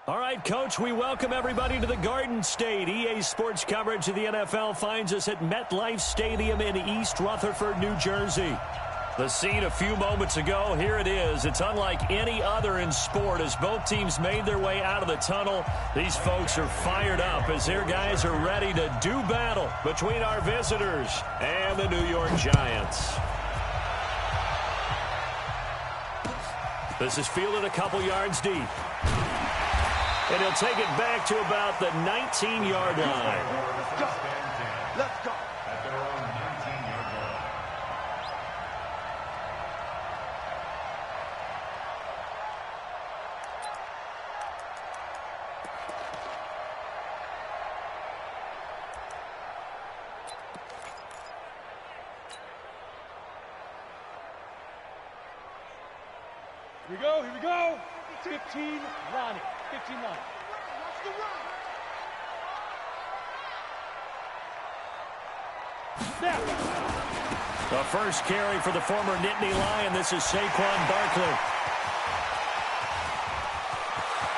All right, Coach, we welcome everybody to the Garden State. EA Sports coverage of the NFL finds us at MetLife Stadium in East Rutherford, New Jersey. The scene a few moments ago, here it is. It's unlike any other in sport as both teams made their way out of the tunnel. These folks are fired up as their guys are ready to do battle between our visitors and the New York Giants. This is fielded a couple yards deep. And he'll take it back to about the 19-yard line. Let's go. Let's go. Here we go, here we go. 15, Ronnie. 15 line. Snap. The first carry for the former Nittany Lion. This is Saquon Barkley.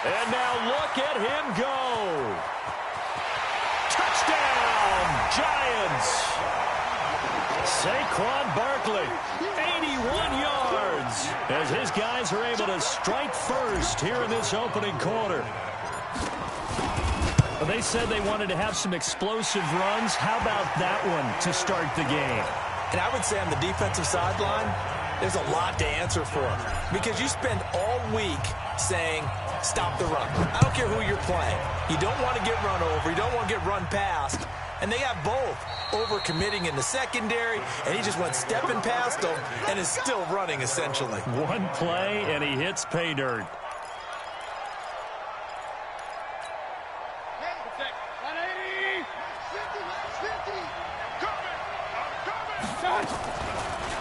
And now look at him go. Touchdown, Giants. Saquon Barkley, 81 yards, as his guys are able to strike first here in this opening quarter. Well, they said they wanted to have some explosive runs. How about that one to start the game? And I would say on the defensive sideline, there's a lot to answer for. Because you spend all week saying, stop the run. I don't care who you're playing. You don't want to get run over. You don't want to get run past. And they have both. Over-committing in the secondary, and he just went stepping past them and is still running, essentially. One play, and he hits pay dirt.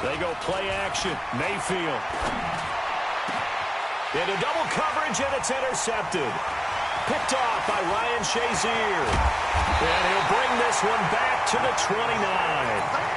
They go play action. Mayfield. Into double coverage, and it's intercepted. Picked off by Ryan Shazier. And he'll bring this one back to the 29.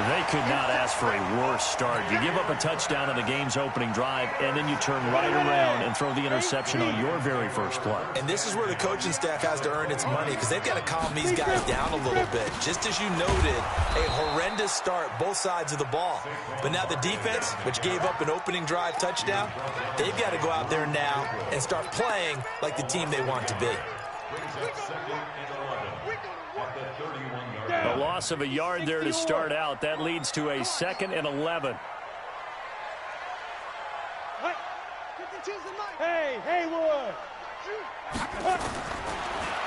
They could not ask for a worse start. You give up a touchdown on the game's opening drive, and then you turn right around and throw the interception on your very first play. And this is where the coaching staff has to earn its money because they've got to calm these guys down a little bit. Just as you noted, a horrendous start, both sides of the ball. But now the defense, which gave up an opening drive touchdown, they've got to go out there now and start playing like the team they want to be. A loss of a yard there to start out. That leads to a 2nd and 11. Hey, Haywood.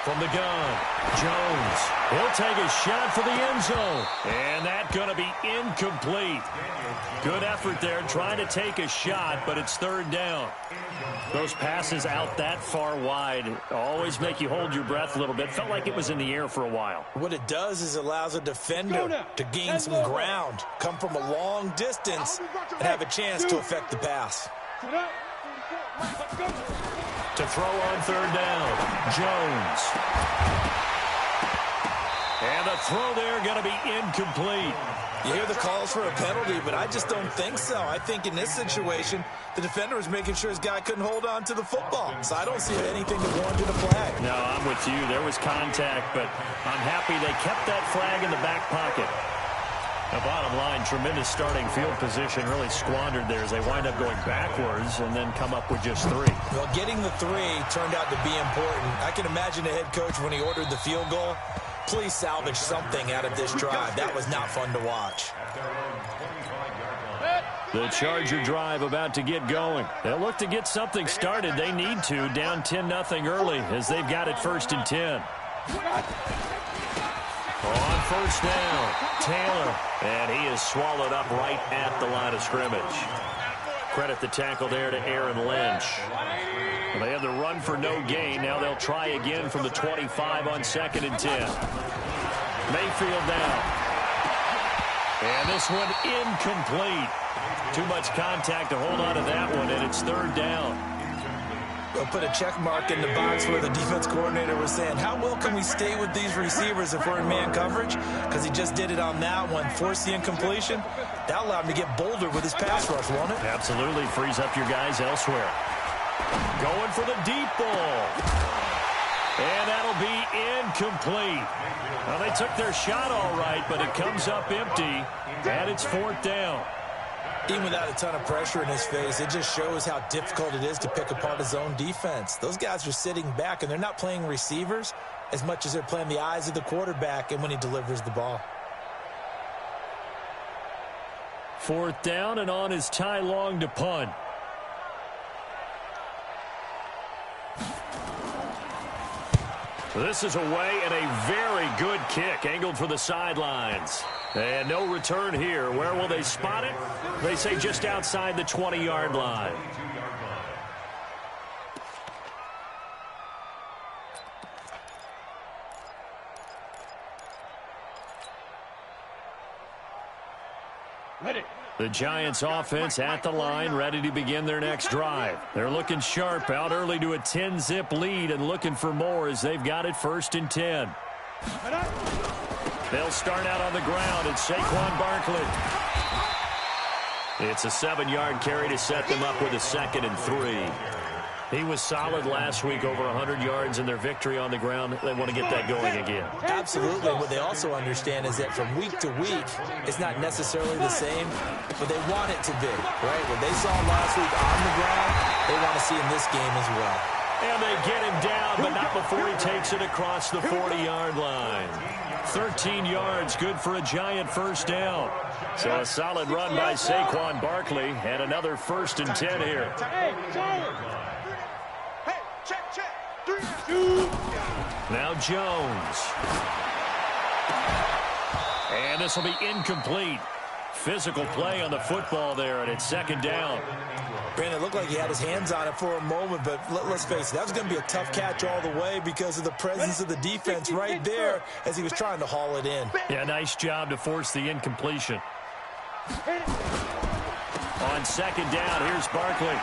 From the gun, Jones. He'll take a shot for the end zone. And that's going to be incomplete. Good effort there trying to take a shot, but it's 3rd down. Those passes out that far wide always make you hold your breath a little bit. Felt like it was in the air for a while. What it does is it allows a defender to gain some ground, come from a long distance, and have a chance to affect the pass. To throw on 3rd down, Jones. And the throw there going to be incomplete. You hear the calls for a penalty, but I just don't think so. I think in this situation, the defender was making sure his guy couldn't hold on to the football. So I don't see anything that warranted a flag. No, I'm with you. There was contact, but I'm happy they kept that flag in the back pocket. The bottom line, tremendous starting field position, really squandered there as they wind up going backwards and then come up with just 3. Well, getting the 3 turned out to be important. I can imagine the head coach when he ordered the field goal. Please salvage something out of this drive. That was not fun to watch. The Charger drive about to get going. They'll look to get something started. They need to, down 10-0 early as they've got it 1st and 10. On 1st down, Taylor, and he is swallowed up right at the line of scrimmage. Credit the tackle there to Aaron Lynch. Well, they have the run for no gain. Now they'll try again from the 25 on 2nd and 10. Mayfield down. And this one incomplete. Too much contact to hold on to that one, and it's 3rd down. We'll put a check mark in the box where the defense coordinator was saying, how well can we stay with these receivers if we're in man coverage? Because he just did it on that one, forced the incompletion. That allowed him to get bolder with his pass rush, won't it? Absolutely. Frees up your guys elsewhere. Going for the deep ball. And that'll be incomplete. Well, they took their shot all right, but it comes up empty, and it's 4th down. Even without a ton of pressure in his face, it just shows how difficult it is to pick apart his own defense. Those guys are sitting back, and they're not playing receivers as much as they're playing the eyes of the quarterback and when he delivers the ball. 4th down, and on is Ty Long to punt. This is away, and a very good kick angled for the sidelines. And no return here. Where will they spot it? They say just outside the 20-yard line. Ready. The Giants offense at the line, ready to begin their next drive. They're looking sharp, out early to a 10-zip lead and looking for more as they've got it 1st and 10. They'll start out on the ground. It's Saquon Barkley. It's a 7-yard carry to set them up with a 2nd and 3. He was solid last week, over 100 yards in their victory on the ground. They want to get that going again. Absolutely. What they also understand is that from week to week, it's not necessarily the same, but they want it to be, right? What they saw last week on the ground, they want to see in this game as well. And they get him down, but not before he takes it across the 40-yard line. 13 yards, good for a Giant 1st down. So a solid run by Saquon Barkley, and another 1st and 10 here. Hey, Giant. Check. 3, 2. Now Jones. And this will be incomplete. Physical play on the football there, and it's 2nd down. Brandon, it looked like he had his hands on it for a moment, but let's face it, that was going to be a tough catch all the way because of the presence of the defense right there as he was trying to haul it in. Yeah, nice job to force the incompletion. On 2nd down, here's Barkley.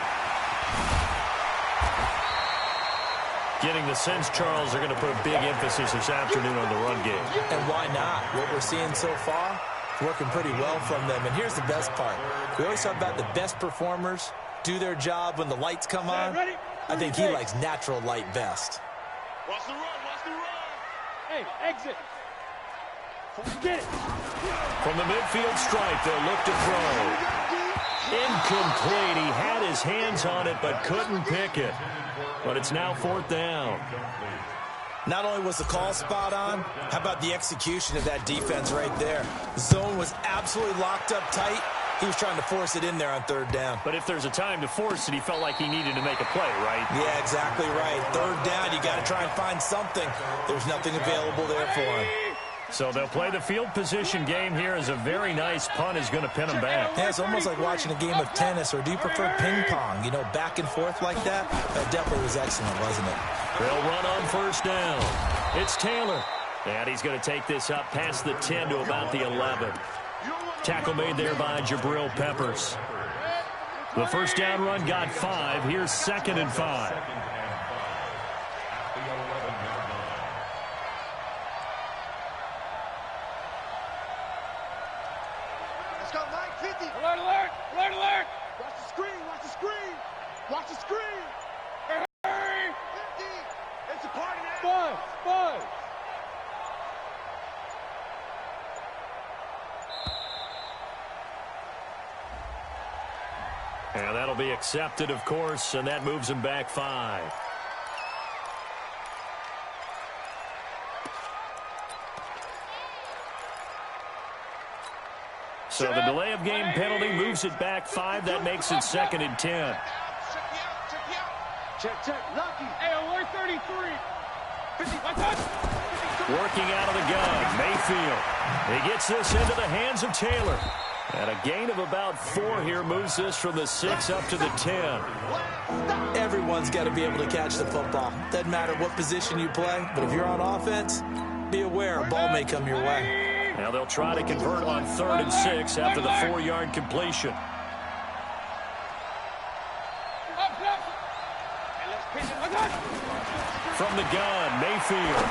Getting the sense, Charles, they're going to put a big emphasis this afternoon on the run game. And why not? What we're seeing so far, working pretty well from them. And here's the best part. We always talk about the best performers do their job when the lights come on. I think he likes natural light best. Watch the run. Hey, exit. Get it. From the midfield stripe, they'll look to throw. Incomplete. He had his hands on it, but couldn't pick it. But it's now 4th down. Not only was the call spot on, how about the execution of that defense right there? Zone was absolutely locked up tight. He was trying to force it in there on 3rd down. But if there's a time to force it, he felt like he needed to make a play, right? Yeah, exactly right. 3rd down, you got to try and find something. There's nothing available there for him. So they'll play the field position game here as a very nice punt is going to pin them back. Yeah, it's almost like watching a game of tennis, or do you prefer ping pong? You know, back and forth like that? That definitely was excellent, wasn't it? They'll run on 1st down. It's Taylor. And he's going to take this up past the 10 to about the 11. Tackle made there by Jabril Peppers. The 1st down run got 5. Here's 2nd and 5. Let's go, Mike. 50. Alert, alert. Alert, alert. Watch the screen. Watch the screen. Watch the screen. Hurry. 50. It's a party now. 5. And that'll be accepted, of course, and that moves him back 5. So the delay of game penalty moves it back 5. That makes it 2nd and 10. Check. Lucky. Hey, alert 33. 50. Working out of the gun, Mayfield. He gets this into the hands of Taylor. And a gain of about 4 here moves this from the 6 up to the 10. Everyone's got to be able to catch the football. Doesn't matter what position you play, but if you're on offense, be aware a ball may come your way. Now they'll try to convert on 3rd and 6 after the 4-yard completion. From the gun, Mayfield.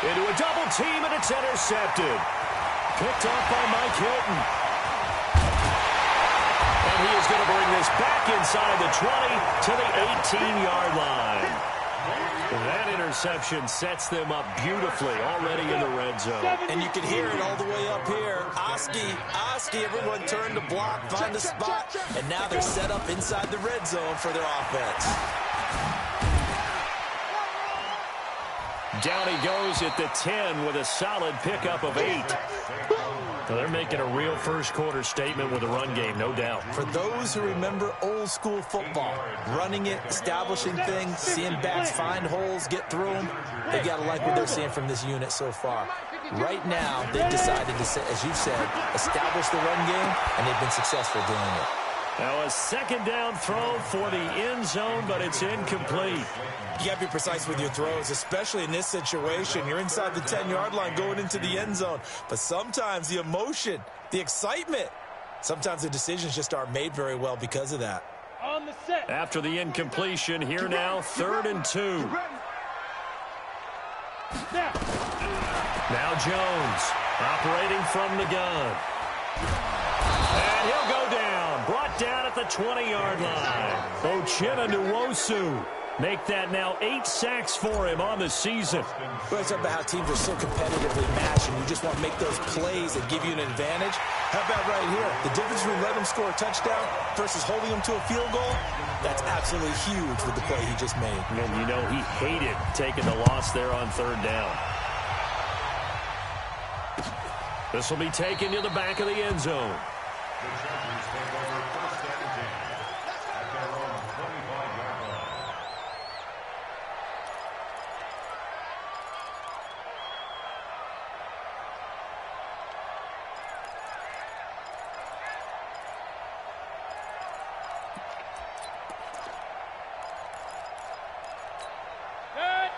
Into a double team, and it's intercepted. Picked off by Mike Hilton. And he is going to bring this back inside the 20 to the 18-yard line. That interception sets them up beautifully already in the red zone. And you can hear it all the way up here. Oski, everyone turned to block, find a spot, and now they're set up inside the red zone for their offense. Down he goes at the 10 with a solid pickup of 8. So they're making a real first-quarter statement with a run game, no doubt. For those who remember old-school football, running it, establishing things, seeing backs find holes, get through them, they got to like what they're seeing from this unit so far. Right now, they've decided to, as you've said, establish the run game, and they've been successful doing it. Now a second down throw for the end zone, but it's incomplete. You got to be precise with your throws, especially in this situation. You're inside the 10-yard line going into the end zone. But sometimes the emotion, the excitement, sometimes the decisions just aren't made very well because of that. On the set. After the incompletion, here now, 3rd and 2. Now Jones operating from the gun. And he'll go down. Brought down at the 20-yard line. Ochena Nwosu. Make that now 8 sacks for him on the season. Well, it's about how teams are so competitively matched, and you just want to make those plays that give you an advantage. How about right here? The difference between letting him score a touchdown versus holding him to a field goal, that's absolutely huge with the play he just made. And you know he hated taking the loss there on 3rd down. This will be taken to the back of the end zone.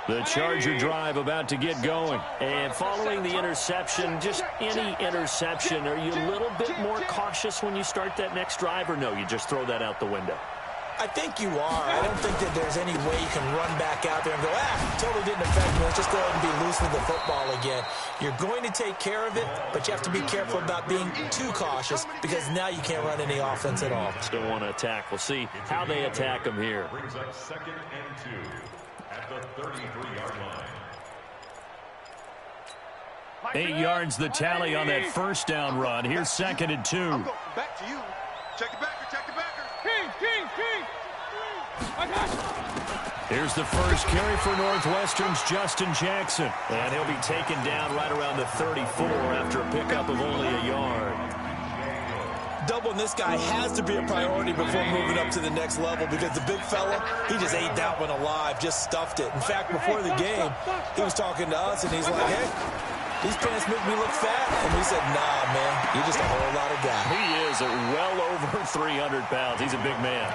The Charger drive about to get going. And following the interception, just any interception, are you a little bit more cautious when you start that next drive, or no, you just throw that out the window? I think you are. I don't think that there's any way you can run back out there and go, totally didn't affect me. Let's just go ahead and be loose with the football again. You're going to take care of it, but you have to be careful about being too cautious because now you can't run any offense at all. Still want to attack. We'll see how they attack them here. Brings up 2nd and 2 at the 33-yard line. 8 yards the tally on that first down run. Here's 2nd and 2. Back to you. Check it backer, check it backer. King. I got you. Here's the first carry for Northwestern's Justin Jackson. And he'll be taken down right around the 34 after a pickup of only a yard. Doubling this guy has to be a priority before moving up to the next level because the big fella, he just ate that one alive, just stuffed it. In fact, before the game, he was talking to us, and he's like, hey, these pants make me look fat. And we said, nah, man, you're just a whole lot of guy. He is at well over 300 pounds. He's a big man.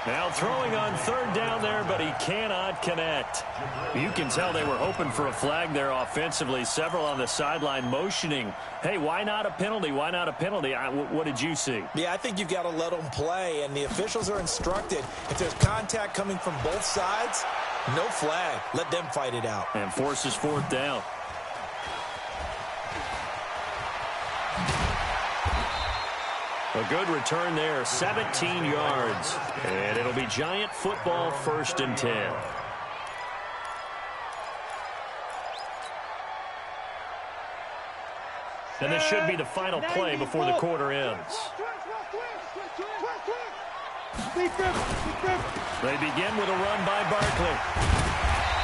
Now throwing on 3rd down there, but he cannot connect. You can tell they were hoping for a flag there offensively. Several on the sideline motioning, hey, why not a penalty? Why not a penalty? What did you see? Yeah, I think you've got to let them play, and the officials are instructed. If there's contact coming from both sides, no flag. Let them fight it out. And forces 4th down. A good return there, 17 yards. And it'll be Giant football, 1st and 10. And this should be the final play before the quarter ends. They begin with a run by Barkley.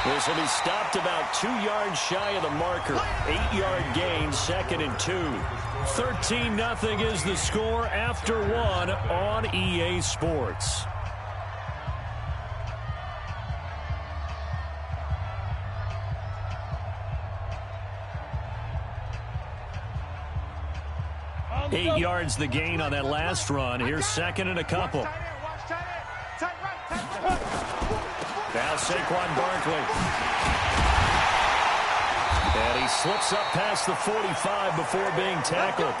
This will be stopped about 2 yards shy of the marker. 8-yard gain, 2nd and 2. 13-0 is the score after 1 on EA Sports. Eight yards the gain on that last run. Here's 2nd and a couple. Now Saquon Barkley. And he slips up past the 45 before being tackled.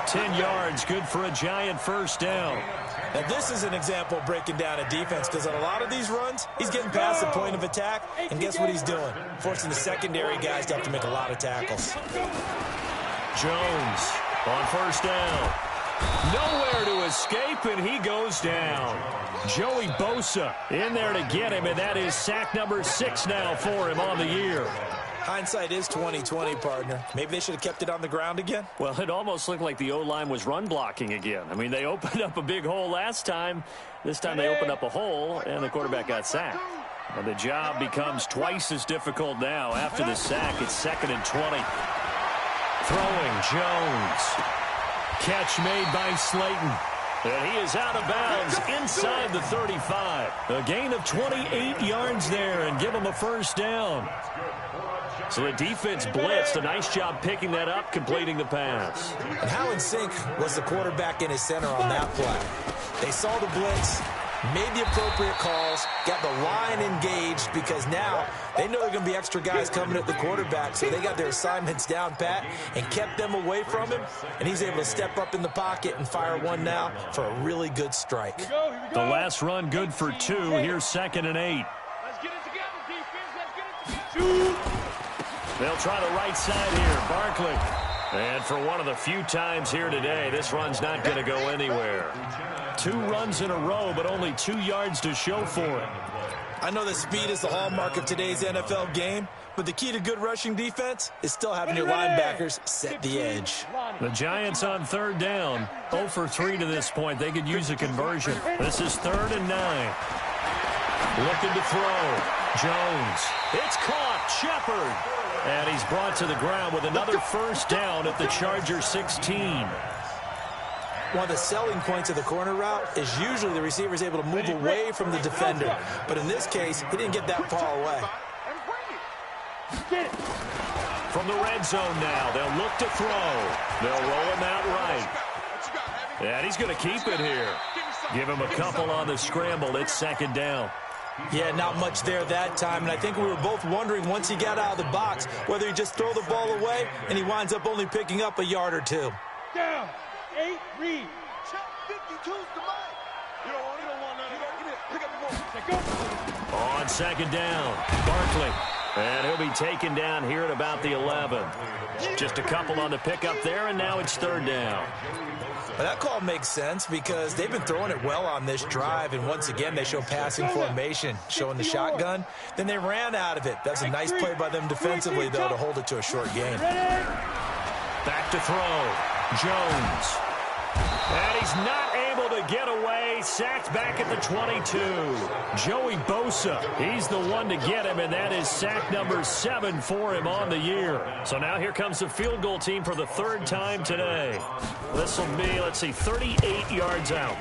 10 yards, good for a Giant 1st down. Now this is an example of breaking down a defense because on a lot of these runs, he's getting past the point of attack, and guess what he's doing? Forcing the secondary guys to have to make a lot of tackles. Jones on 1st down. Nowhere to escape, and he goes down. Joey Bosa in there to get him, and that is sack number 6 now for him on the year. Hindsight is 20/20, partner. Maybe they should have kept it on the ground again. Well, it almost looked like the O-line was run blocking again. I mean, they opened up a big hole last time. This time they opened up a hole, and the quarterback got sacked. And the job becomes twice as difficult now. After the sack, it's 2nd and 20. Throwing Jones. Catch made by Slayton. And he is out of bounds inside the 35. A gain of 28 yards there and give him a first down. So the defense blitzed. A nice job picking that up, completing the pass. And how in sync was the quarterback in his center on that play? They saw the blitz, made the appropriate calls, got the line engaged because now they know there are going to be extra guys coming at the quarterback, so they got their assignments down pat and kept them away from him, and he's able to step up in the pocket and fire one now for a really good strike. Here we go. The last run good for 2. Here's 2nd and 8. Let's get it together, defense. Let's get it together. 2. They'll try the right side here. Barkley. And for one of the few times here today, this run's not going to go anywhere. 2 runs in a row, but only 2 yards to show for it. I know that speed is the hallmark of today's NFL game, but the key to good rushing defense is still having your linebackers set the edge. The Giants on 3rd down. 0 for 3 to this point. They could use a conversion. This is 3rd and 9. Looking to throw. Jones. It's caught. Shepard. And he's brought to the ground with another first down at the Charger 16. One of the selling points of the corner route is usually the receiver is able to move away from the defender. But in this case, he didn't get that far away. From the red zone now, they'll look to throw. They'll roll him out right. And he's going to keep it here. Give him a couple on the scramble. It's 2nd down. Yeah, not much there that time, and I think we were both wondering once he got out of the box whether he just throw the ball away and he winds up only picking up a yard or 2. Down. 8, read. Chuck 52's the mic. You don't want none of that. Pick up the ball. On 2nd down, Barkley. And he'll be taken down here at about the 11. Just a couple on the pickup there, and now it's 3rd down. Well, that call makes sense because they've been throwing it well on this drive, and once again they show passing formation, showing the shotgun. Then they ran out of it. That's a nice play by them defensively, though, to hold it to a short game. Back to throw. Jones. And he's not able to get away. Sacked back at the 22. Joey Bosa, he's the one to get him, and that is sack number 7 for him on the year. So now here comes the field goal team for the 3rd time today. This will be, 38 yards out.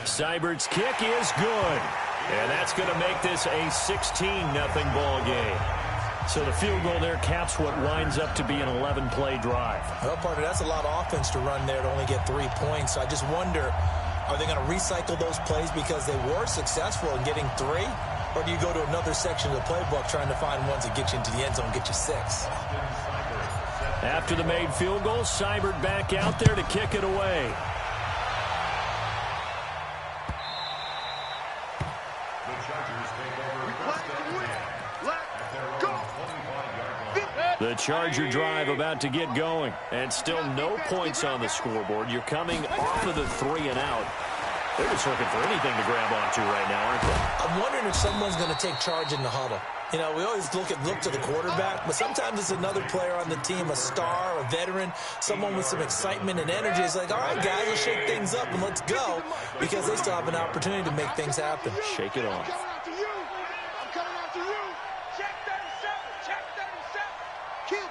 Seibert's kick is good. And that's going to make this a 16-0 ball game. So the field goal there caps what winds up to be an 11-play drive. Well, partner, that's a lot of offense to run there to only get 3 points. So I just wonder, are they going to recycle those plays because they were successful in getting 3? Or do you go to another section of the playbook trying to find ones that get you into the end zone, get you 6? After the made field goal, Seibert back out there to kick it away. The Charger drive about to get going, and still no points on the scoreboard. You're coming off of the 3 and out. They're just looking for anything to grab onto right now, aren't they? I'm wondering if someone's going to take charge in the huddle. You know, we always look to the quarterback, but sometimes it's another player on the team, a star, a veteran, someone with some excitement and energy. It's like, all right, guys, let's shake things up and let's go, because they still have an opportunity to make things happen. Shake it off.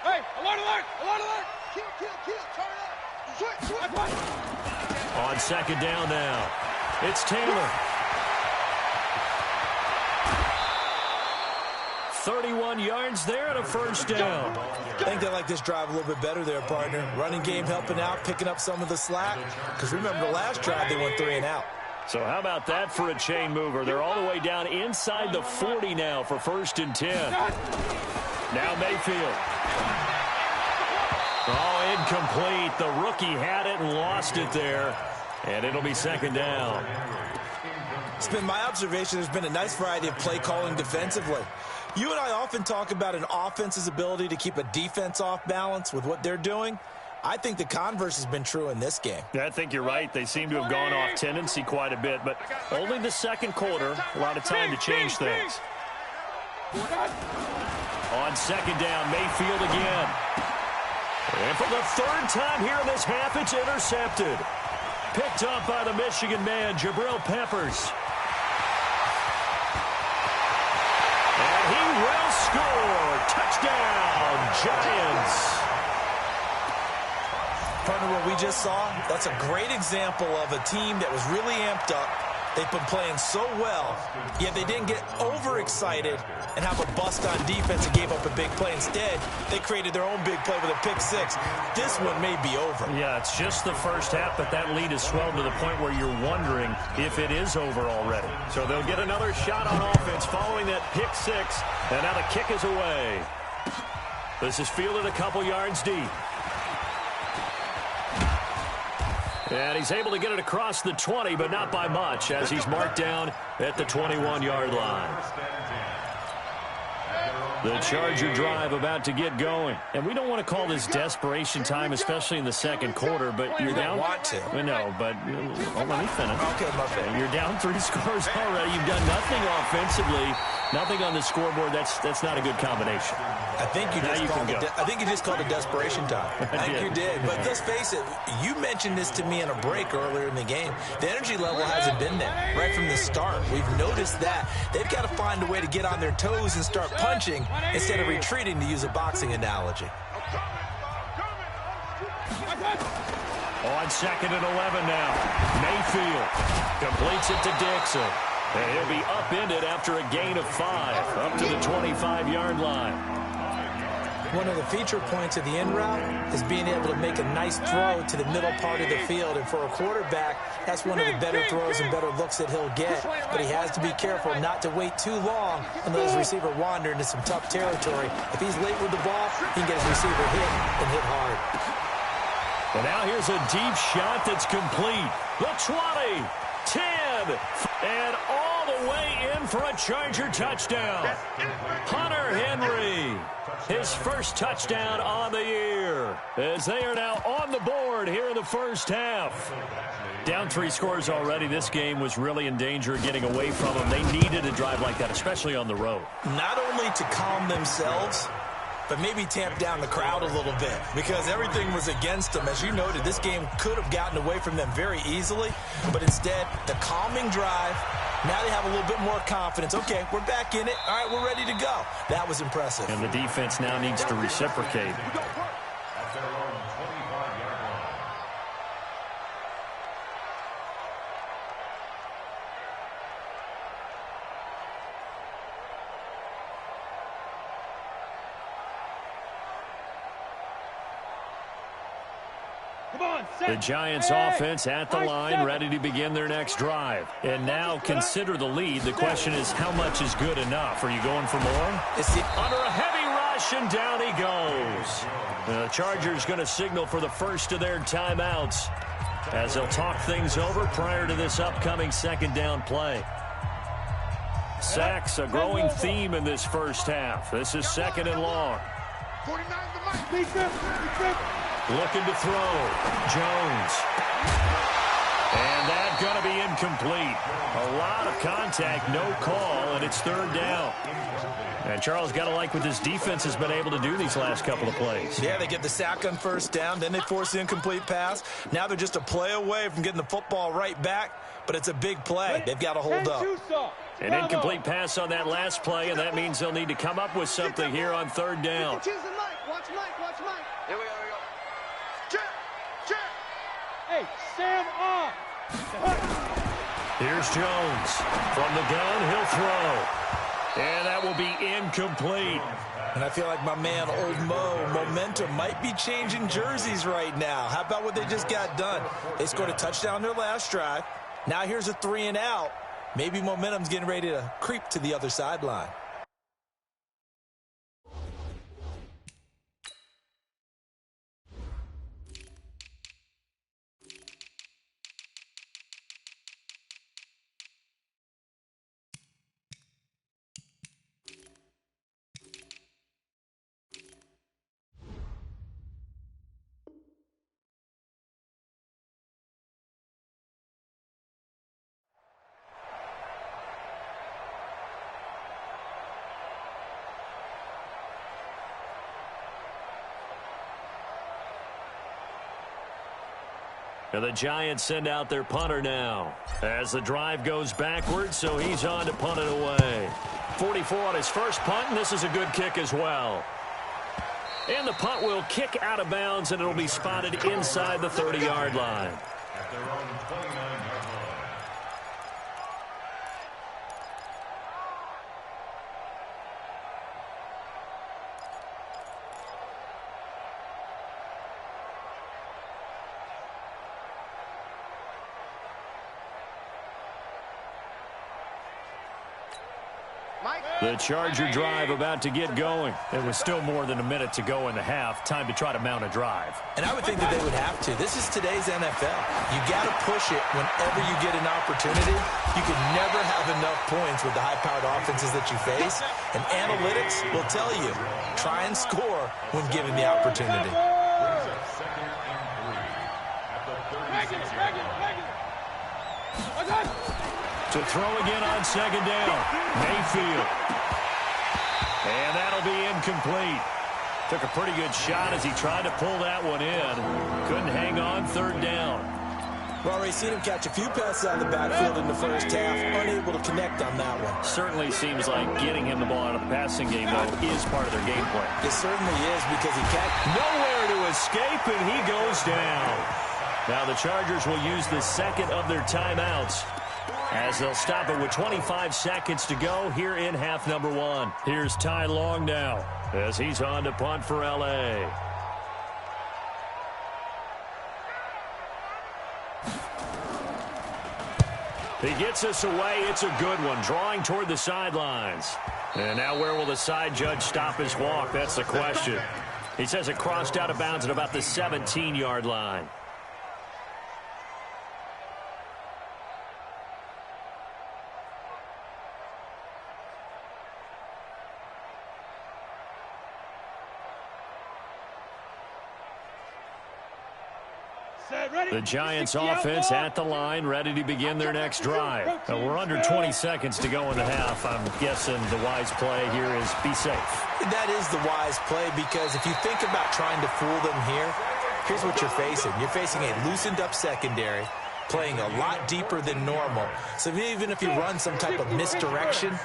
Hey, alert, alert, alert, alert. Kill, turn up. Switch. On 2nd down now, it's Taylor. 31 yards there and a first down. I think they like this drive a little bit better there, partner. Running game helping out, picking up some of the slack. Because remember, the last drive they went 3 and out. So how about that for a chain mover? They're all the way down inside the 40 now for 1st and 10. Now Mayfield. Oh, incomplete. The rookie had it and lost it there. And it'll be 2nd down. It's been my observation there's been a nice variety of play calling defensively. You and I often talk about an offense's ability to keep a defense off balance with what they're doing. I think the converse has been true in this game. Yeah, I think you're right. They seem to have gone off tendency quite a bit, but only the second quarter, a lot of time to change things. On second down, Mayfield again. And for the third time here in this half, it's intercepted. Picked up by the Michigan man, Jabril Peppers. And he will score. Touchdown, Giants. Partner, what we just saw, that's a great example of a team that was really amped up. They've been playing so well, yet they didn't get overexcited and have a bust on defense and gave up a big play. Instead, they created their own big play with a pick six. This one may be over. Yeah, it's just the first half, but that lead has swelled to the point where you're wondering if it is over already. So they'll get another shot on offense following that pick six, and now the kick is away. This is fielded a couple yards deep. And he's able to get it across the 20, but not by much, as he's marked down at the 21-yard line. The Charger drive about to get going. And we don't want to call this desperation time, especially in the second quarter, but you're down. Want to. I know, but let me finish. Okay, my bad. You're down 3 scores already. You've done nothing offensively, nothing on the scoreboard. That's not a good combination. I think you just called it desperation time. I think you did. But let's face it, you mentioned this to me in a break earlier in the game. The energy level hasn't been there right from the start. We've noticed that. They've got to find a way to get on their toes and start punching instead of retreating, to use a boxing analogy. On second and 11 now. Mayfield completes it to Dixon. And he'll be upended after a gain of 5 up to the 25-yard line. One of the feature points of the in route is being able to make a nice throw to the middle part of the field. And for a quarterback, that's one of the better throws and better looks that he'll get. But he has to be careful not to wait too long and let his receiver wander into some tough territory. If he's late with the ball, he can get his receiver hit and hit hard. And now here's a deep shot that's complete. The 20, 10, and all the way in for a Charger touchdown. Hunter Henry, his first touchdown on the year, as they are now on the board here in the first half. Down 3 scores already. This game was really in danger of getting away from them. They needed a drive like that, especially on the road. Not only to calm themselves, but maybe tamp down the crowd a little bit, because everything was against them. As you noted, this game could have gotten away from them very easily, but instead, the calming drive, now they have a little bit more confidence. Okay, we're back in it. All right, we're ready to go. That was impressive. And the defense now needs to reciprocate. The Giants offense at the line, ready to begin their next drive. And now consider the lead. The question is, how much is good enough? Are you going for more? Under a heavy rush, and down he goes. The Chargers going to signal for the first of their timeouts as they'll talk things over prior to this upcoming second down play. Sacks, a growing theme in this first half. This is second and long. Looking to throw. Jones. And that's going to be incomplete. A lot of contact, no call, and it's third down. And Charles got to like what this defense has been able to do these last couple of plays. Yeah, they get the sack on first down, then they force the incomplete pass. Now they're just a play away from getting the football right back, but it's a big play. They've got to hold up. An incomplete pass on that last play, and that means they'll need to come up with something here on third down. Watch Mike. Here we go. Check. Hey, Sam on. Here's Jones. From the gun, he'll throw. And that will be incomplete. And I feel like my man, Old Mo, momentum might be changing jerseys right now. How about what they just got done? They scored a touchdown their last drive. Now here's a 3 and out. Maybe momentum's getting ready to creep to the other sideline. And the Giants send out their punter now as the drive goes backwards, so he's on to punt it away. 44 on his first punt, and this is a good kick as well. And the punt will kick out of bounds, and it'll be spotted inside the 30-yard line. At their own 29-yard line. The Charger drive about to get going. There was still more than a minute to go in the half. Time to try to mount a drive. And I would think that they would have to. This is today's NFL. You got to push it whenever you get an opportunity. You can never have enough points with the high-powered offenses that you face. And analytics will tell you, try and score when given the opportunity. Brings up 2nd and 3 at the 36-yard line. To throw again on second down, Mayfield. And that'll be incomplete. Took a pretty good shot as he tried to pull that one in. Couldn't hang on third down. We've already seen him catch a few passes out of the backfield in the first half, unable to connect on that one. Certainly seems like getting him the ball out of the passing game, though, is part of their game plan. It certainly is because he catch nowhere to escape, and he goes down. Now the Chargers will use the second of their timeouts, as they'll stop it with 25 seconds to go here in half number 1. Here's Ty Long now as he's on to punt for L.A. He gets us away. It's a good one, drawing toward the sidelines. And now where will the side judge stop his walk? That's the question. He says it crossed out of bounds at about the 17-yard line. The Giants offense at the line, ready to begin their next drive. We're under 20 seconds to go in the half. I'm guessing the wise play here is be safe. That is the wise play, because if you think about trying to fool them here, here's what you're facing. You're facing a loosened up secondary, playing a lot deeper than normal. So even if you run some type of misdirection,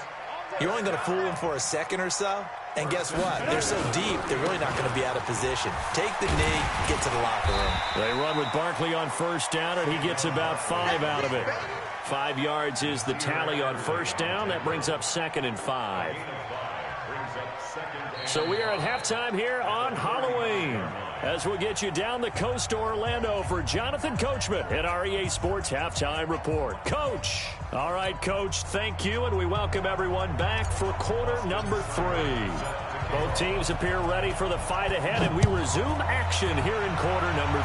you're only going to fool them for a second or so. And guess what? They're so deep, they're really not going to be out of position. Take the knee, get to the locker room. They run with Barkley on first down, and he gets about 5 out of it. 5 yards is the tally on first down. That brings up 2nd and 5. So we are at halftime here on Halloween, as we'll get you down the coast to Orlando for Jonathan Coachman at our EA Sports Halftime Report. Coach. All right, Coach, thank you, and we welcome everyone back for quarter number 3. Both teams appear ready for the fight ahead, and we resume action here in quarter number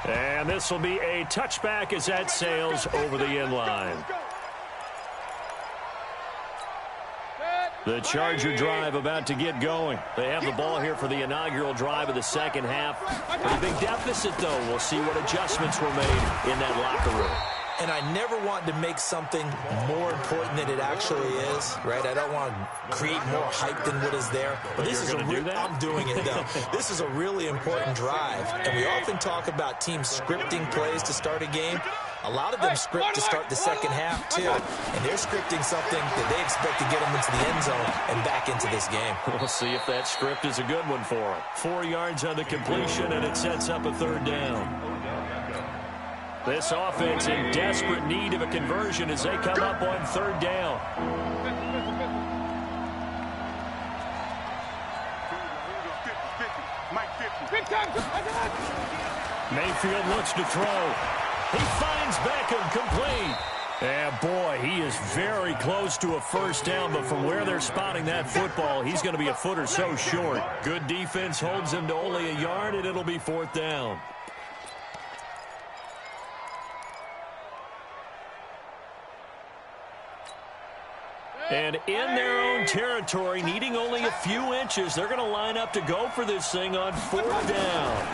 3. And this will be a touchback as that sails over the end line. The Charger drive about to get going. They have the ball here for the inaugural drive of the second half. Pretty big deficit, though. We'll see what adjustments were made in that locker room. And I never want to make something more important than it actually is, right? I don't want to create more hype than what is there. But this is I'm doing it, though. This is a really important drive. And we often talk about teams scripting plays to start a game. A lot of them script to start the second half, too. And they're scripting something that they expect to get them into the end zone and back into this game. We'll see if that script is a good one for them. 4 yards on the completion, and it sets up a third down. This offense in desperate need of a conversion as they come up on third down. Mayfield looks to throw. He finds Beckham complete. And boy, he is very close to a first down, but from where they're spotting that football, he's going to be a foot or so short. Good defense holds him to only a yard, and it'll be fourth down. And in their own territory, needing only a few inches, they're going to line up to go for this thing on fourth down.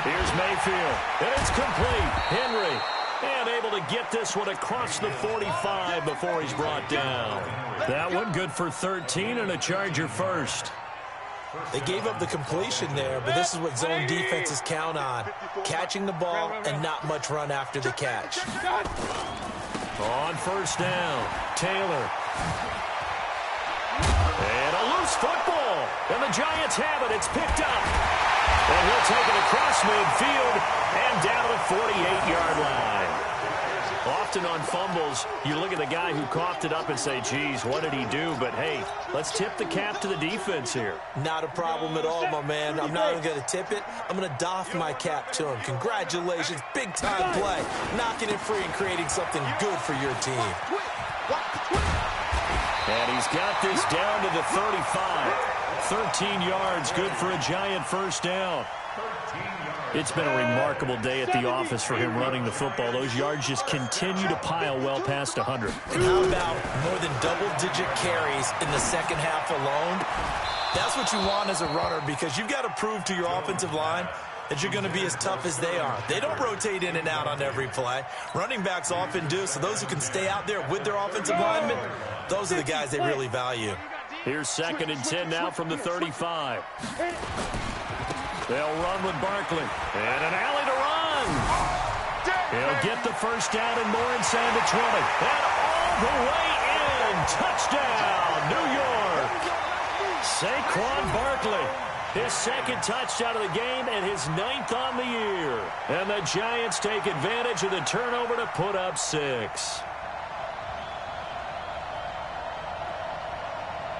Here's Mayfield, and it's complete. Henry, and able to get this one across the 45 before he's brought down. That one good for 13 and a Charger first. They gave up the completion there, but this is what zone defenses count on. Catching the ball and not much run after the catch. On first down, Taylor. And a loose football. And the Giants have it. It's picked up. And he'll take it across midfield and down to the 48-yard line. Often on fumbles, you look at the guy who coughed it up and say, geez, what did he do? But, hey, let's tip the cap to the defense here. Not a problem at all, my man. I'm not even going to tip it. I'm going to doff my cap to him. Congratulations. Big-time play. Knocking it free and creating something good for your team. And he's got this down to the 35. 13 yards, good for a Giant first down. It's been a remarkable day at the office for him running the football. Those yards just continue to pile well past 100. And how about more than double-digit carries in the second half alone? That's what you want as a runner, because you've got to prove to your offensive line that you're going to be as tough as they are. They don't rotate in and out on every play. Running backs often do, so those who can stay out there with their offensive linemen, those are the guys they really value. Here's 2nd and 10 now from the 35. They'll run with Barkley. And an alley to run. He'll get the first down and more inside the 20. And all the way in. Touchdown, New York. Saquon Barkley. His 2nd touchdown of the game and his 9th on the year. And the Giants take advantage of the turnover to put up 6.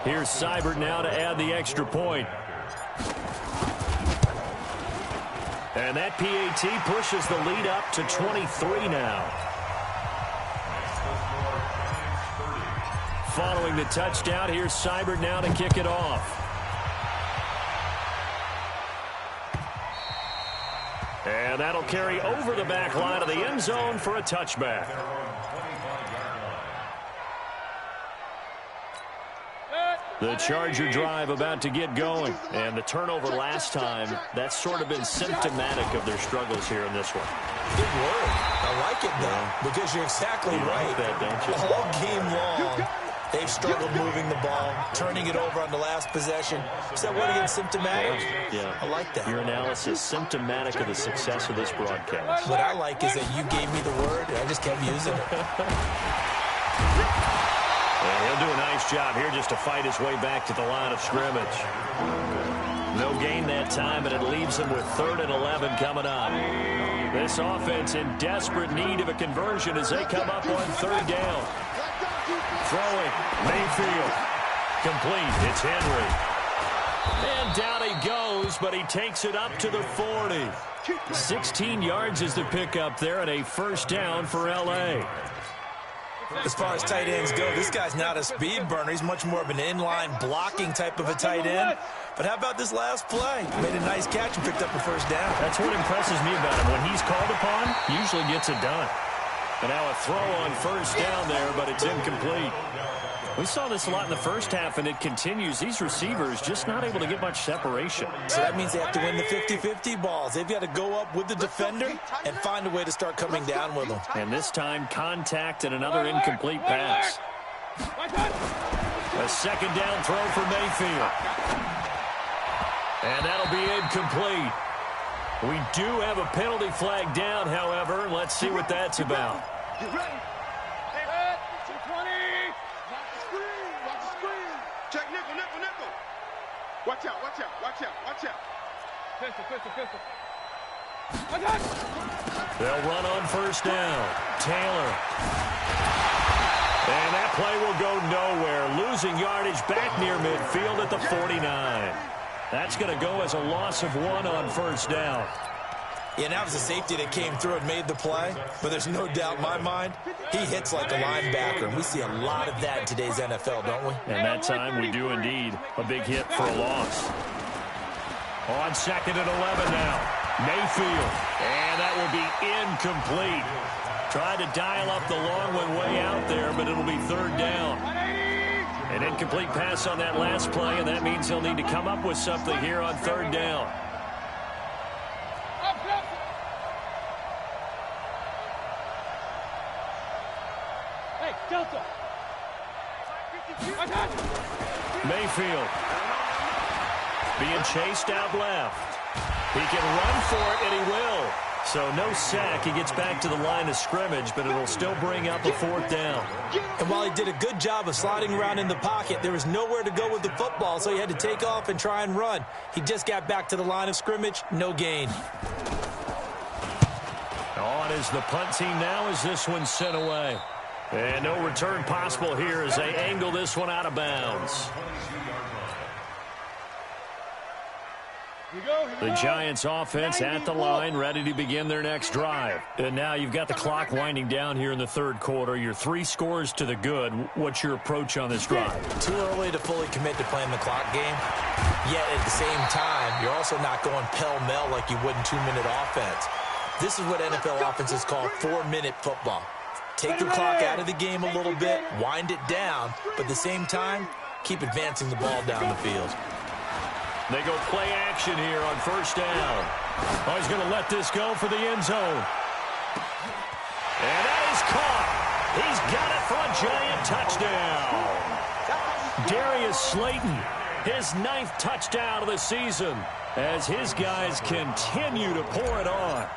Here's Seibert now to add the extra point. And that PAT pushes the lead up to 23 now. Following the touchdown, here's Seibert now to kick it off. And that'll carry over the back line of the end zone for a touchback. The Charger drive about to get going. And the turnover last time, that's sort of been symptomatic of their struggles here in this one. Good word. I like it, though, because you're exactly right. Like that, don't you? All game long, they've struggled moving the ball, turning it over on the last possession. Is that word again, symptomatic? Yeah. I like that. Your analysis, symptomatic of the success of this broadcast. What I like is that you gave me the word, and I just kept using it. And he'll do a nice job here just to fight his way back to the line of scrimmage. No gain that time, and it leaves him with 3rd and 11 coming up. This offense in desperate need of a conversion as they come up on 3rd down. Throwing, Mayfield. Complete, it's Henry. And down he goes, but he takes it up to the 40. 16 yards is the pickup there, and a first down for L.A. As far as tight ends go, this guy's not a speed burner. He's much more of an inline blocking type of a tight end. But how about this last play? Made a nice catch and picked up a first down. That's what impresses me about him. When he's called upon, he usually gets it done. And now a throw on first down there, but it's incomplete. We saw this a lot in the first half, and it continues. These receivers just not able to get much separation. So that means they have to win the 50-50 balls. They've got to go up with the defender and find a way to start coming down with them. And this time, contact and another incomplete pass. A 2nd down throw for Mayfield. And that'll be incomplete. We do have a penalty flag down, however. Let's see what that's about. Get ready. Check nickel, nickel, nickel. Watch out, watch out, watch out, watch out. Pistol. They'll run on first down. Taylor. And that play will go nowhere. Losing yardage back near midfield at the 49. That's going to go as a loss of 1 on first down. Yeah, that was a safety that came through and made the play. But there's no doubt in my mind, he hits like a linebacker. And we see a lot of that in today's NFL, don't we? And that time we do indeed. A big hit for a loss. On 2nd and 11 now. Mayfield. And that will be incomplete. Tried to dial up the long one way out there, but it'll be 3rd down. An incomplete pass on that last play, and that means he'll need to come up with something here on 3rd down. Hey, Delta. Mayfield. being chased out left. He can run for it, and he will. So no sack. He gets back to the line of scrimmage, but it'll still bring up a 4th down. And while he did a good job of sliding around in the pocket, there was nowhere to go with the football, so he had to take off and try and run. He just got back to the line of scrimmage, no gain. On is the punt team now as this one's sent away. And no return possible here as they angle this one out of bounds. The Giants offense at the line, ready to begin their next drive. And now you've got the clock winding down here in the 3rd quarter. You're 3 scores to the good. What's your approach on this drive? Too early to fully commit to playing the clock game. Yet at the same time, you're also not going pell-mell like you would in 2-minute offense. This is what NFL offenses call 4-minute football. Take your clock out of the game a little bit, wind it down, but at the same time, keep advancing the ball down the field. They go play action here on 1st down. Oh, he's going to let this go for the end zone. And that is caught. He's got it for a Giant touchdown. Darius Slayton, his 9th touchdown of the season, as his guys continue to pour it on.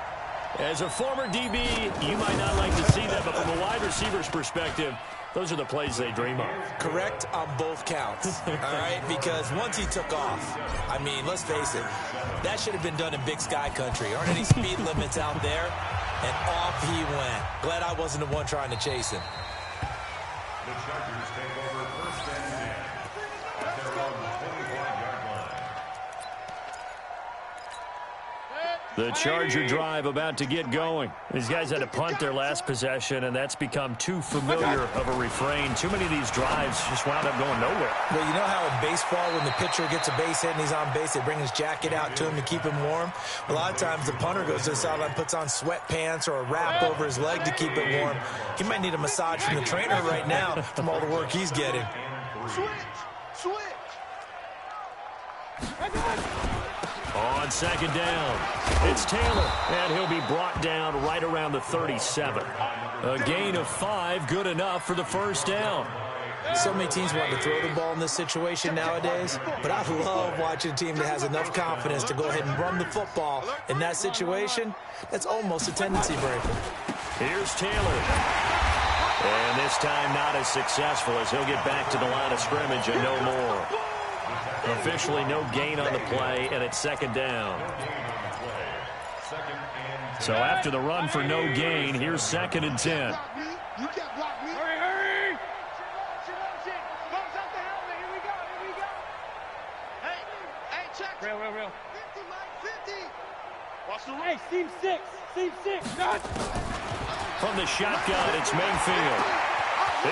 As a former DB, you might not like to see that, but from a wide receiver's perspective, those are the plays they dream of. Correct on both counts, all right? Because once he took off, I mean, let's face it, that should have been done in Big Sky country. Aren't any speed limits out there? And off he went. Glad I wasn't the one trying to chase him. The Chargers take over 1st and 10 at their own 21-yard line. The Charger drive about to get going. These guys had to punt their last possession, and that's become too familiar of a refrain. Too many of these drives just wound up going nowhere. Well, you know how in baseball, when the pitcher gets a base hit and he's on base, they bring his jacket out to him to keep him warm? A lot of times the punter goes to the sideline, puts on sweatpants or a wrap over his leg to keep it warm. He might need a massage from the trainer right now from all the work he's getting. Switch. On 2nd down, it's Taylor, and he'll be brought down right around the 37. A gain of 5, good enough for the 1st down. So many teams want to throw the ball in this situation nowadays, but I love watching a team that has enough confidence to go ahead and run the football. In that situation, that's almost a tendency breaker. Here's Taylor. And this time not as successful as he'll get back to the line of scrimmage and no more. Officially no gain on the play, and it's 2nd down. So after the run for no gain, here's 2nd and 10. You can't block me. Hurry! Hey, check. Real. 50, Mike, 50. Watch the Hey, seam 6. Shot. From the shotgun, it's Mayfield.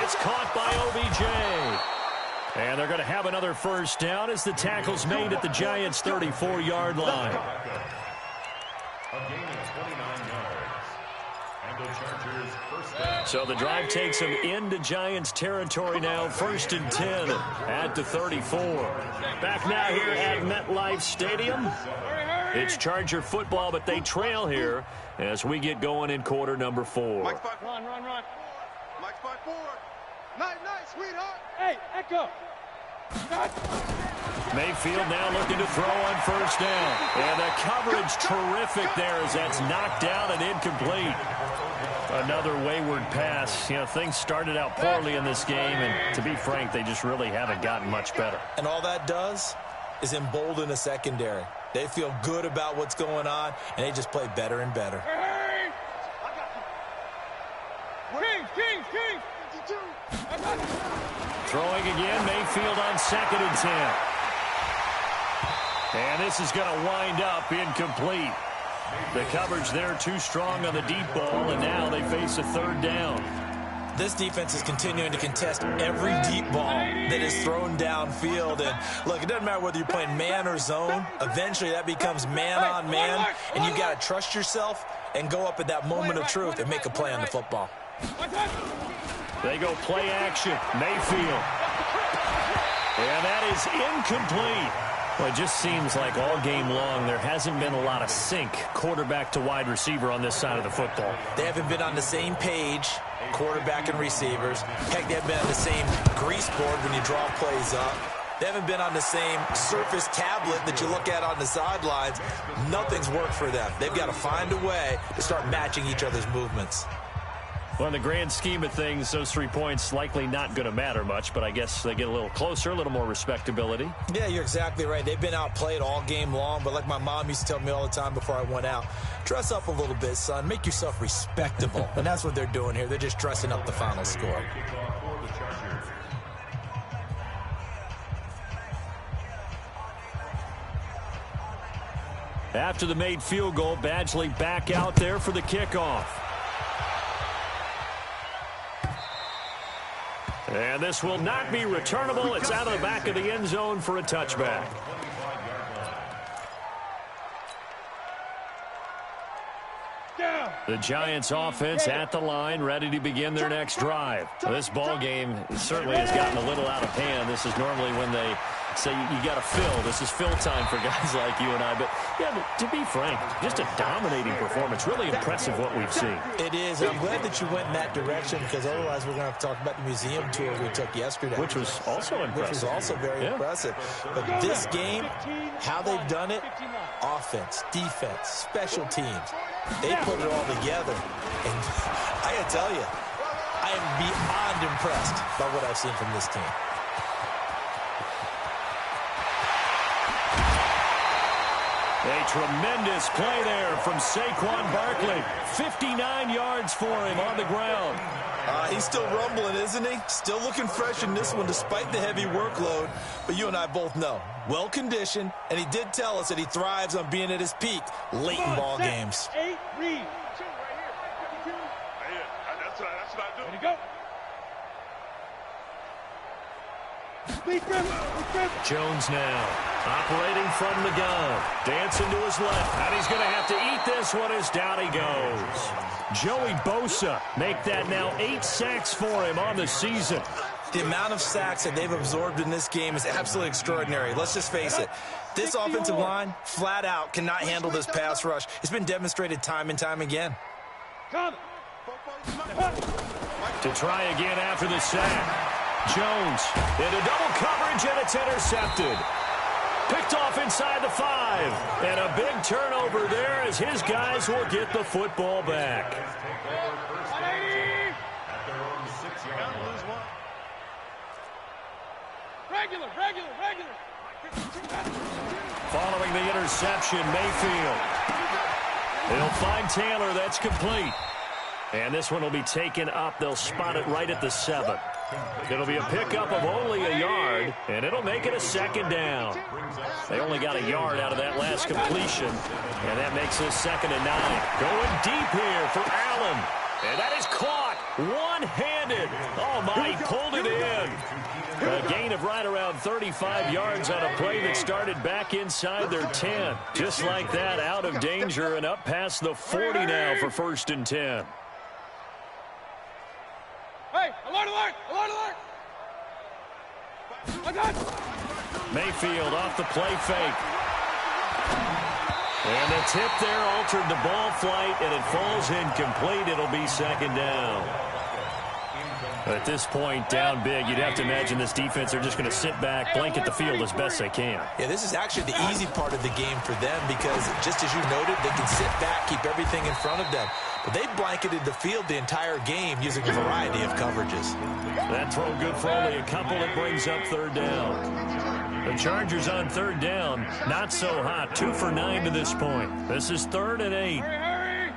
It's caught by OBJ. And they're going to have another 1st down as the tackle's made at the Giants' 34-yard line. A gain of 29 yards. And the Chargers 1st down. So the drive takes them into Giants territory now, 1st and 10 at the 34. Back now here at MetLife Stadium. It's Charger football, but they trail here as we get going in quarter number 4. Mike's 5. Run. Mike's 5-4. Nice, sweetheart. Hey, Echo. Shot. Mayfield now looking to throw on 1st down. And the coverage terrific there as that's knocked down and incomplete. Another wayward pass. You know, things started out poorly in this game, and to be frank, they just really haven't gotten much better. And all that does is embolden a secondary. They feel good about what's going on, and they just play better and better. Hurry! Kings! 52! Throwing again, Mayfield on 2nd and 10. And this is going to wind up incomplete. The coverage there too strong on the deep ball, and now they face a 3rd down. This defense is continuing to contest every deep ball that is thrown downfield. And look, it doesn't matter whether you're playing man or zone. Eventually that becomes man on man, and you've got to trust yourself and go up at that moment of truth and make a play on the football. They go play action. Mayfield. And that is incomplete. Well, it just seems like all game long there hasn't been a lot of sync quarterback to wide receiver on this side of the football. They haven't been on the same page, quarterback and receivers. Heck, they haven't been on the same grease board when you draw plays up. They haven't been on the same surface tablet that you look at on the sidelines. Nothing's worked for them. They've got to find a way to start matching each other's movements. Well, in the grand scheme of things, those 3 points likely not going to matter much, but I guess they get a little closer, a little more respectability. Yeah, you're exactly right. They've been outplayed all game long, but like my mom used to tell me all the time before I went out, dress up a little bit, son. Make yourself respectable. And that's what they're doing here. They're just dressing up the final score. After the made field goal, Badgley back out there for the kickoff. And this will not be returnable. It's out of the back of the end zone for a touchback. The Giants offense at the line, ready to begin their next drive. This ball game certainly has gotten a little out of hand. This is normally when they say you got to fill. This is fill time for guys like you and I. But, yeah, to be frank, just a dominating performance. Really impressive what we've seen. It is. I'm glad that you went in that direction because otherwise we're going to have to talk about the museum tour we took yesterday. Which was also impressive. Which was also very impressive. But this game, how they've done it, offense, defense, special teams, they put it all together. And I got to tell you, I am beyond impressed by what I've seen from this team. A tremendous play there from Saquon Barkley. 59 yards for him on the ground. He's still rumbling, isn't he? Still looking fresh in this one despite the heavy workload. But you and I both know, well-conditioned, and he did tell us that he thrives on being at his peak late in ball games. 8, read. That's what I do. Ready, go. Jones now operating from the gun. Dancing to his left. And he's going to have to eat this one as down he goes. Joey Bosa make that now 8 sacks for him on the season. The amount of sacks that they've absorbed in this game is absolutely extraordinary. Let's just face it. This offensive line, flat out, cannot handle this pass rush. It's been demonstrated time and time again. To try again after the sack. Jones into double coverage, and it's intercepted. Picked off inside the 5. And a big turnover there as his guys will get the football back. Regular. Following the interception, Mayfield. They'll find Taylor. That's complete. And this one will be taken up. They'll spot it right at the 7. It'll be a pickup of only a yard, and it'll make it a 2nd down. They only got a yard out of that last completion, and that makes this 2nd and 9. Going deep here for Allen, and that is caught one-handed. Oh, my, he pulled it in. A gain of right around 35 yards on a play that started back inside their 10. Just like that, out of danger and up past the 40 now for 1st and 10. Hey, alert! Mayfield off the play fake. And the tip there altered the ball flight, and it falls incomplete. It'll be 2nd down. At this point, down big, you'd have to imagine this defense are just going to sit back, blanket the field as best they can. Yeah, this is actually the easy part of the game for them because, just as you noted, they can sit back, keep everything in front of them. But they blanketed the field the entire game using a variety of coverages. That throw good for only a couple. It brings up 3rd down. The Chargers on 3rd down, not so hot. 2 for 9 to this point. This is 3rd and 8. Hurry!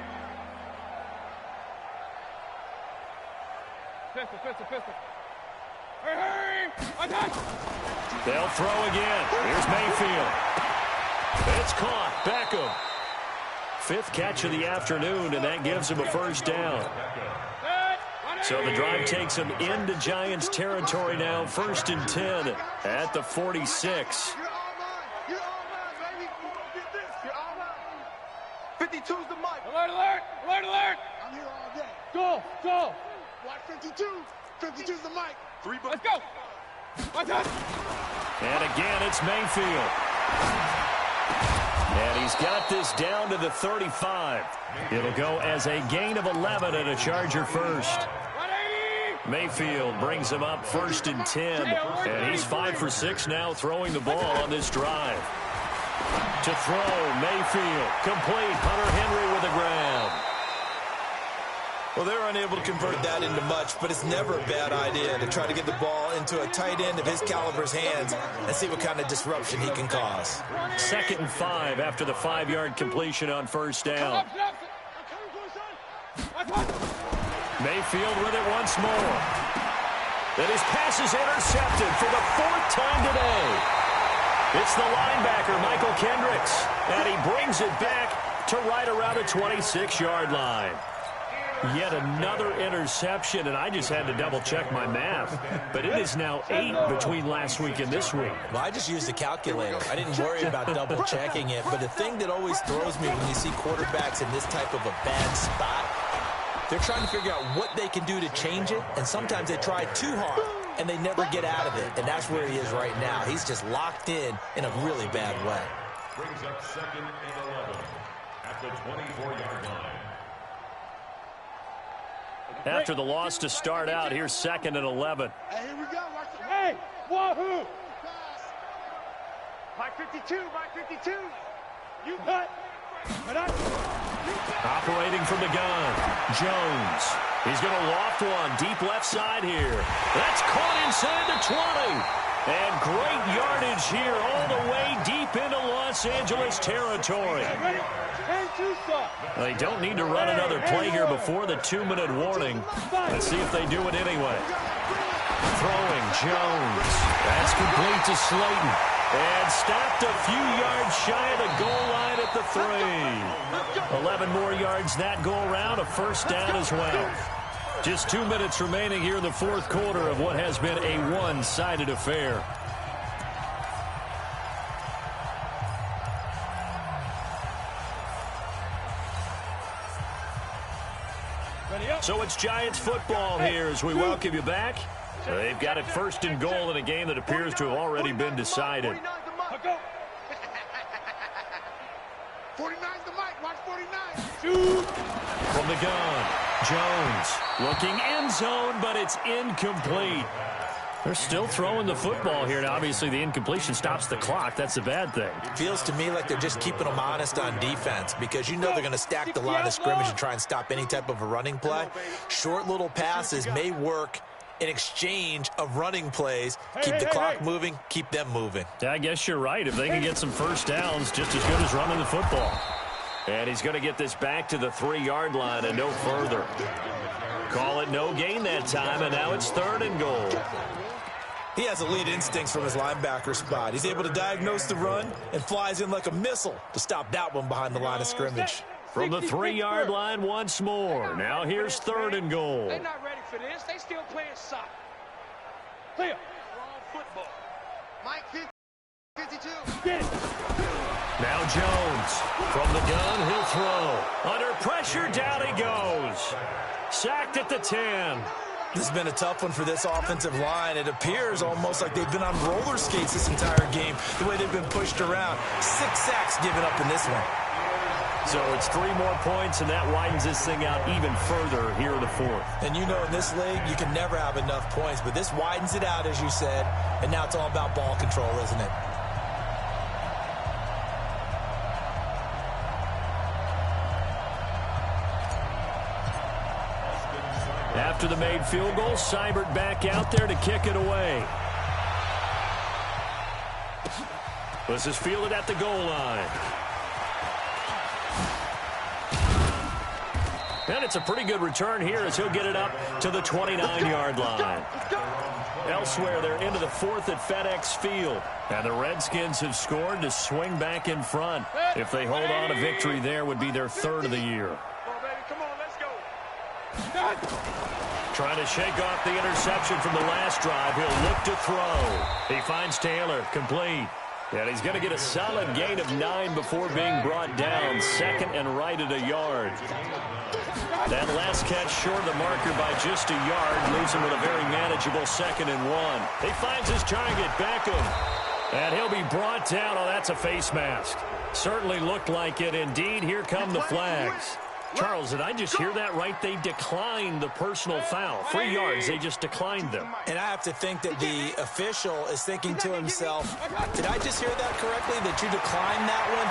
Pistol. Hurry! Attack! They'll throw again. Here's Mayfield. It's caught. Beckham. 5th catch of the afternoon, and that gives him a 1st down. So the drive takes him into Giants territory now. 1st and 10 at the 46. You're all mine, baby. Get this. You're all mine. 52's the mic. Alert! I'm here all day. Go! Watch 52. 52's the mic. 3 bucks. Let's go! Attack! And again, it's Mayfield. And he's got this down to the 35. It'll go as a gain of 11 and a Charger 1st. Mayfield brings him up 1st and 10. And he's 5 for 6 now throwing the ball on this drive. To throw, Mayfield. Complete. Hunter Henry with a grab. Well, they're unable to convert that into much, but it's never a bad idea to try to get the ball into a tight end of his caliber's hands and see what kind of disruption he can cause. 2nd and 5 after the 5-yard completion on 1st down. Mayfield with it once more. And his pass is intercepted for the 4th time today. It's the linebacker, Michael Kendricks, and he brings it back to right around the 26-yard line. Yet another interception, and I just had to double-check my math. But it is now 8 between last week and this week. Well, I just used a calculator. I didn't worry about double-checking it. But the thing that always throws me when you see quarterbacks in this type of a bad spot, they're trying to figure out what they can do to change it, and sometimes they try too hard, and they never get out of it. And that's where he is right now. He's just locked in a really bad way. Brings up 2nd and 11 at the 24-yard line. After the loss to start out, here's 2nd and 11. Hey, here we go. Watch the Hey, wahoo! Mike 52, Mike 52. You cut. Operating from the gun, Jones. He's going to loft one deep left side here. That's caught inside the 20. And great yardage here all the way deep into Los Angeles territory. They don't need to run another play here before the 2-minute warning. Let's see if they do it anyway. Throwing, Jones. That's complete to Slayton. And stopped a few yards shy of the goal line at the 3. 11 more yards that go around, a 1st down as well. Just 2 minutes remaining here in the 4th quarter of what has been a one-sided affair. So it's Giants football here as we welcome you back. They've got it 1st and goal in a game that appears to have already been decided. 49's the mic. Watch 49. Shoot. From the gun, Jones looking end zone, but it's incomplete. They're still throwing the football here. Now, obviously, the incompletion stops the clock. That's a bad thing. Feels to me like they're just keeping them honest on defense because you know they're going to stack the line of scrimmage and try and stop any type of a running play. Short little passes may work in exchange of running plays. Keep the clock moving, keep them moving. Yeah, I guess you're right. If they can get some 1st downs, just as good as running the football. And he's going to get this back to the 3-yard line and no further. Call it no gain that time, and now it's 3rd and goal. He has elite instincts from his linebacker spot. He's able to diagnose the run and flies in like a missile to stop that one behind the line of scrimmage. From the 3-yard line once more. Now here's 3rd and goal. They're not ready for this. They still playing soccer. Clear. Wrong football. Mike 52. Get it. Now Jones. From the gun, he'll throw. Under pressure, down he goes. Sacked at the 10. This has been a tough one for this offensive line. It appears almost like they've been on roller skates this entire game, the way they've been pushed around. 6 sacks given up in this one. So it's 3 more points, and that widens this thing out even further here in the 4th. And you know in this league, you can never have enough points, but this widens it out, as you said, and now it's all about ball control, isn't it? After the made field goal, Seibert back out there to kick it away. This is fielded at the goal line. And it's a pretty good return here as he'll get it up to the 29-yard line. Elsewhere, they're into the 4th at FedEx Field. And the Redskins have scored to swing back in front. If they hold on, a victory there would be their 3rd of the year. Come on, let's go. Trying to shake off the interception from the last drive. He'll look to throw. He finds Taylor, complete. And he's going to get a solid gain of 9 before being brought down. 2nd and right at a yard. That last catch short of the marker by just a yard leaves him with a very manageable 2nd and 1. He finds his target, Beckham. And he'll be brought down. Oh, that's a face mask. Certainly looked like it. Indeed, here come the flags. Charles, did I just hear that right? They declined the personal foul. 3 yards, they just declined them. And I have to think that the official is thinking to himself, did I just hear that correctly, that you declined that one?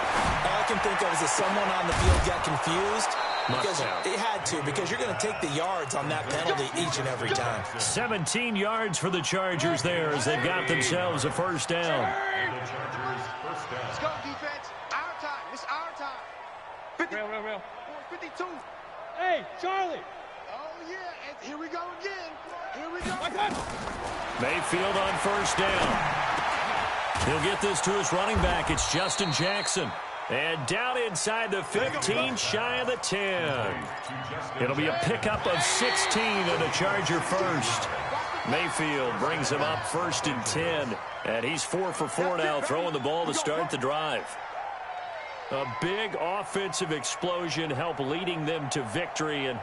All I can think of is that someone on the field got confused. Because it had to, because you're going to take the yards on that penalty each and every time. 17 yards for the Chargers there as they've got themselves a first down. Let's go, defense. Our time. It's our time. 50, Rail. 52. Hey, Charlie. Oh, yeah. And here we go again. Here we go. Mayfield on first down. He'll get this to his running back. It's Justin Jackson. And down inside the 15, shy of the 10. It'll be a pickup of 16 and a Charger first. Mayfield brings him up 1st and 10. And he's 4 for 4 now, throwing the ball to start the drive. A big offensive explosion helped leading them to victory. And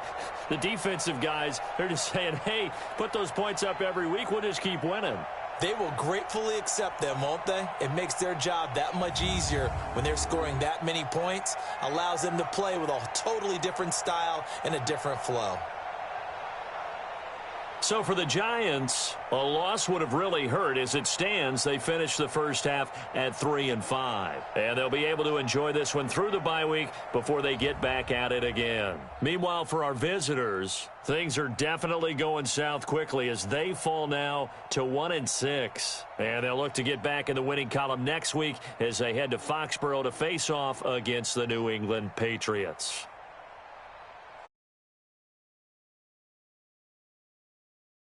the defensive guys, they're just saying, hey, put those points up every week. We'll just keep winning. They will gratefully accept them, won't they? It makes their job that much easier when they're scoring that many points. Allows them to play with a totally different style and a different flow. So for the Giants, a loss would have really hurt. As it stands, they finished the first half at 3-5. And they'll be able to enjoy this one through the bye week before they get back at it again. Meanwhile, for our visitors, things are definitely going south quickly as they fall now to 1-6. And they'll look to get back in the winning column next week as they head to Foxborough to face off against the New England Patriots.